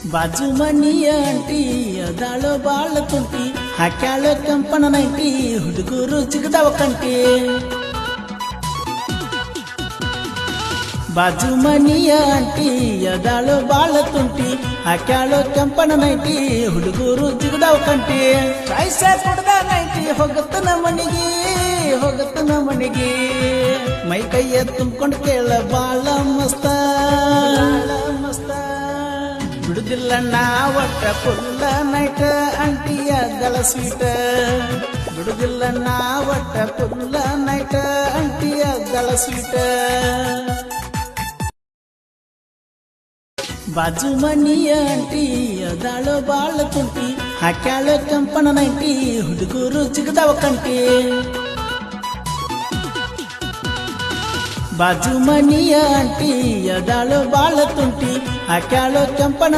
ಬಾಜು ಮನಿಯ ಅಂಟಿ ಅದಾಳೋ ಬಾಳ ತುಂಟಿ ಹಾಕ್ಯಾಳೋ ಕೆಂಪನ ನೈಟಿ ಹುಡುಗರು ಜಿಗದವ ಕಂಟಿ ಬಾಜು ಮನಿಯ ಅಂಟಿ ಅದಾಳೋ ಬಾಳ ತುಂಟಿ ಹಾಕ್ಯಾಳೋ ಕೆಂಪನ ನೈಟಿ ಹುಡುಗರು ಜಿಗದವ ಕಂಟಿ ಕಾಯ್ಸ ಕುಡ್ದ ನೈಟಿ ಹೋಗತ್ತನ ಮನಿಗೆ ಮೈ ಕೈಯ ತುಂಬ್ಕೊಂಡು ಕೇಳ ಬಾಳ ಮಸ್ತ ಬಿಡುದಿಲ್ಲ ನಾ ಒಟ್ಟ ಫುಲ್ಲ ನೈಟ್ ಅಂಟಿಯ ದಳ ಸ್ವೀಟ ಬಿಡುದಿಲ್ಲ ನಾ ಒಟ್ಟ ಫುಲ್ಲ ನೈಟ್ ಅಂಟಿಯ ದಳ ಸ್ವೀಟ ಬಾಜು ಮನಿಯ ಅಂಟಿ ಅದಾಳೋ ಬಾಳ ತುಂಟಿ ಹಾಕ್ಯಾಳೋ ಕೆಂಪನ ನೈಟಿ ಹುಡುಗರು ಜಿಗದವ ಕಂಟಿ ಬಾಜು ಮನಿಯ ಅಂಟಿ ಅದಾಳೋ ಬಾಳ ತುಂಟಿ ಹಾಕ್ಯಾಳೋ ಕೆಂಪನ